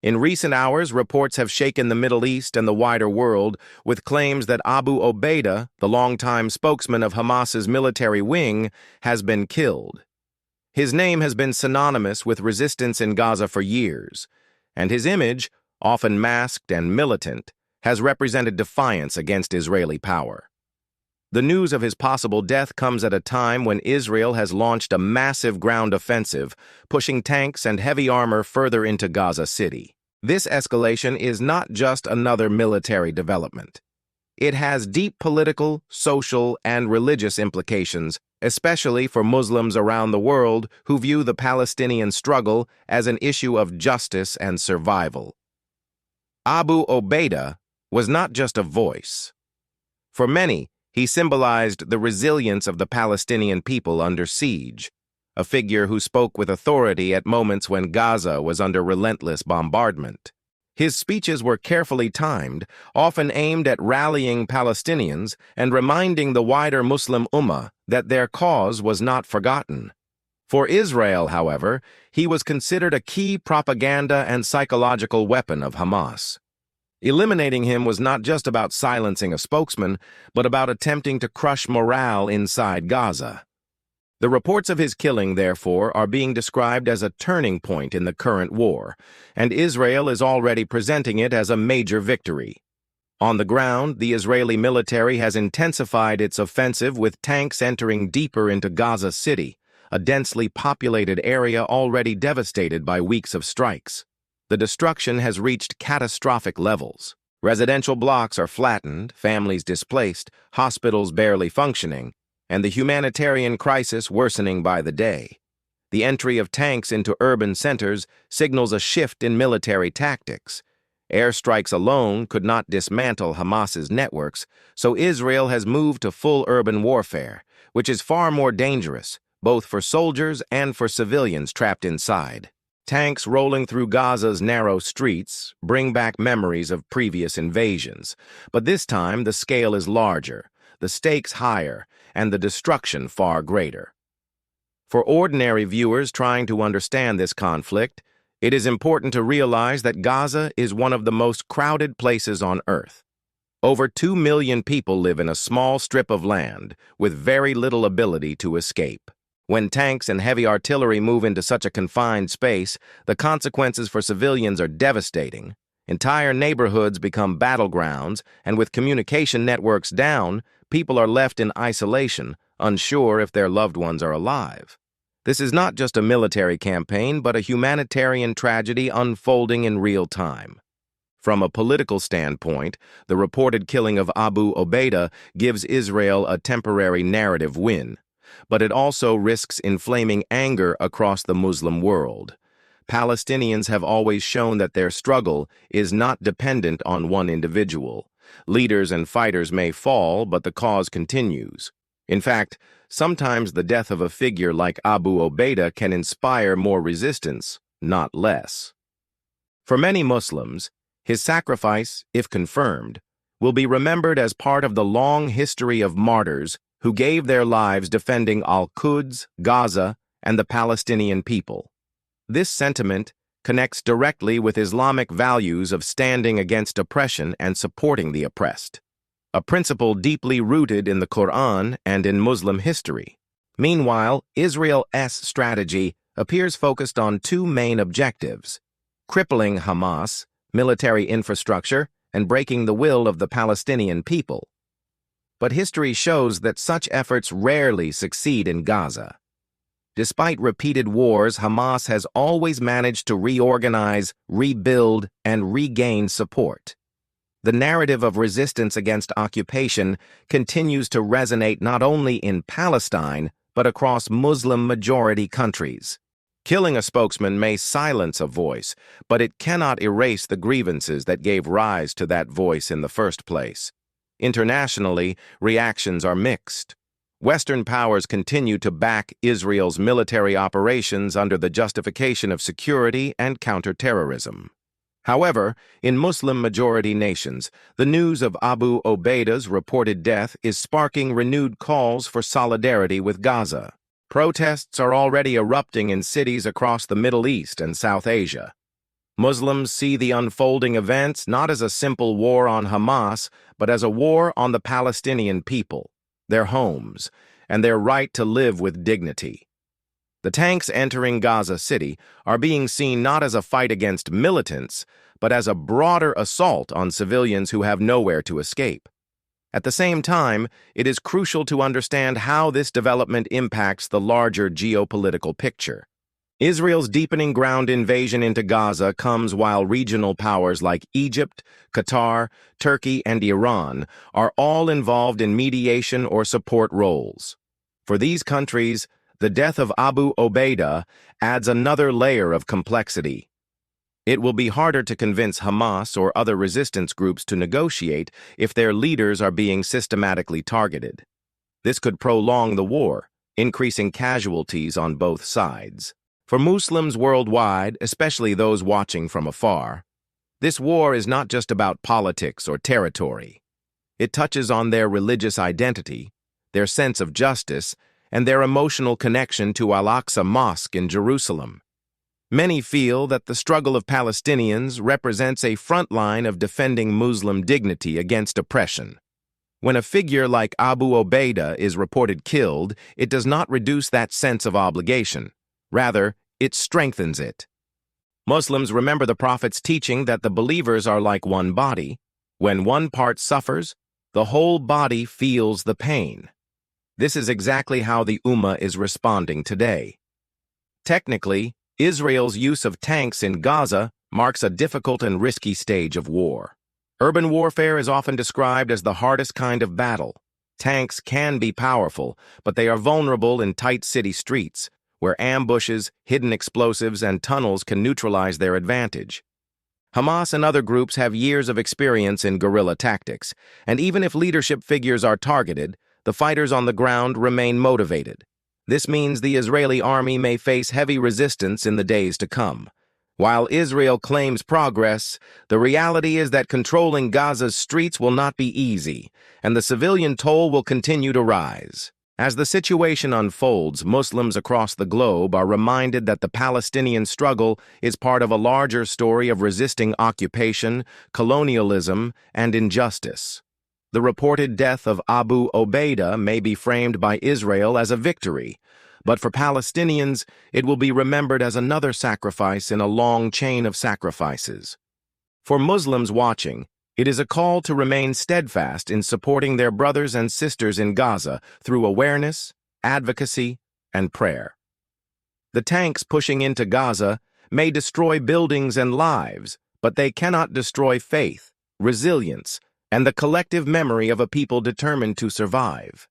In recent hours, reports have shaken the Middle East and the wider world with claims that Abu Obeida, the longtime spokesman of Hamas's military wing, has been killed. His name has been synonymous with resistance in Gaza for years, and his image, often masked and militant, has represented defiance against Israeli power. The news of his possible death comes at a time when Israel has launched a massive ground offensive, pushing tanks and heavy armor further into Gaza City. This escalation is not just another military development. It has deep political, social, and religious implications, especially for Muslims around the world who view the Palestinian struggle as an issue of justice and survival. Abu Obeida was not just a voice. For many, he symbolized the resilience of the Palestinian people under siege, a figure who spoke with authority at moments when Gaza was under relentless bombardment. His speeches were carefully timed, often aimed at rallying Palestinians and reminding the wider Muslim Ummah that their cause was not forgotten. For Israel, however, he was considered a key propaganda and psychological weapon of Hamas. Eliminating him was not just about silencing a spokesman, but about attempting to crush morale inside Gaza. The reports of his killing, therefore, are being described as a turning point in the current war, and Israel is already presenting it as a major victory. On the ground, the Israeli military has intensified its offensive with tanks entering deeper into Gaza City, a densely populated area already devastated by weeks of strikes. The destruction has reached catastrophic levels. Residential blocks are flattened, families displaced, hospitals barely functioning, and the humanitarian crisis worsening by the day. The entry of tanks into urban centers signals a shift in military tactics. Airstrikes alone could not dismantle Hamas's networks, so Israel has moved to full urban warfare, which is far more dangerous, both for soldiers and for civilians trapped inside. Tanks rolling through Gaza's narrow streets bring back memories of previous invasions, but this time the scale is larger, the stakes higher, and the destruction far greater. For ordinary viewers trying to understand this conflict, it is important to realize that Gaza is one of the most crowded places on Earth. Over 2 million people live in a small strip of land with very little ability to escape. When tanks and heavy artillery move into such a confined space, the consequences for civilians are devastating. Entire neighborhoods become battlegrounds, and with communication networks down, people are left in isolation, unsure if their loved ones are alive. This is not just a military campaign, but a humanitarian tragedy unfolding in real time. From a political standpoint, the reported killing of Abu Obeida gives Israel a temporary narrative win, but it also risks inflaming anger across the Muslim world. Palestinians have always shown that their struggle is not dependent on one individual. Leaders and fighters may fall, but the cause continues. In fact, sometimes the death of a figure like Abu Obeida can inspire more resistance, not less. For many Muslims, his sacrifice, if confirmed, will be remembered as part of the long history of martyrs who gave their lives defending Al-Quds, Gaza, and the Palestinian people. This sentiment connects directly with Islamic values of standing against oppression and supporting the oppressed, a principle deeply rooted in the Quran and in Muslim history. Meanwhile, Israel's strategy appears focused on two main objectives: crippling Hamas, military infrastructure, and breaking the will of the Palestinian people. But history shows that such efforts rarely succeed in Gaza. Despite repeated wars, Hamas has always managed to reorganize, rebuild, and regain support. The narrative of resistance against occupation continues to resonate not only in Palestine, but across Muslim-majority countries. Killing a spokesman may silence a voice, but it cannot erase the grievances that gave rise to that voice in the first place. Internationally, reactions are mixed. Western powers continue to back Israel's military operations under the justification of security and counterterrorism. However, in Muslim-majority nations, the news of Abu Obeida's reported death is sparking renewed calls for solidarity with Gaza. Protests are already erupting in cities across the Middle East and South Asia. Muslims see the unfolding events not as a simple war on Hamas, but as a war on the Palestinian people, their homes, and their right to live with dignity. The tanks entering Gaza City are being seen not as a fight against militants, but as a broader assault on civilians who have nowhere to escape. At the same time, it is crucial to understand how this development impacts the larger geopolitical picture. Israel's deepening ground invasion into Gaza comes while regional powers like Egypt, Qatar, Turkey, and Iran are all involved in mediation or support roles. For these countries, the death of Abu Obeida adds another layer of complexity. It will be harder to convince Hamas or other resistance groups to negotiate if their leaders are being systematically targeted. This could prolong the war, increasing casualties on both sides. For Muslims worldwide, especially those watching from afar, this war is not just about politics or territory. It touches on their religious identity, their sense of justice, and their emotional connection to Al-Aqsa Mosque in Jerusalem. Many feel that the struggle of Palestinians represents a front line of defending Muslim dignity against oppression. When a figure like Abu Obeida is reported killed, it does not reduce that sense of obligation. Rather, it strengthens it. Muslims remember the Prophet's teaching that the believers are like one body. When one part suffers, the whole body feels the pain. This is exactly how the Ummah is responding today. Technically, Israel's use of tanks in Gaza marks a difficult and risky stage of war. Urban warfare is often described as the hardest kind of battle. Tanks can be powerful, but they are vulnerable in tight city streets, where ambushes, hidden explosives, and tunnels can neutralize their advantage. Hamas and other groups have years of experience in guerrilla tactics, and even if leadership figures are targeted, the fighters on the ground remain motivated. This means the Israeli army may face heavy resistance in the days to come. While Israel claims progress, the reality is that controlling Gaza's streets will not be easy, and the civilian toll will continue to rise. As the situation unfolds, Muslims across the globe are reminded that the Palestinian struggle is part of a larger story of resisting occupation, colonialism, and injustice. The reported death of Abu Obeida may be framed by Israel as a victory, but for Palestinians, it will be remembered as another sacrifice in a long chain of sacrifices. For Muslims watching, it is a call to remain steadfast in supporting their brothers and sisters in Gaza through awareness, advocacy, and prayer. The tanks pushing into Gaza may destroy buildings and lives, but they cannot destroy faith, resilience, and the collective memory of a people determined to survive.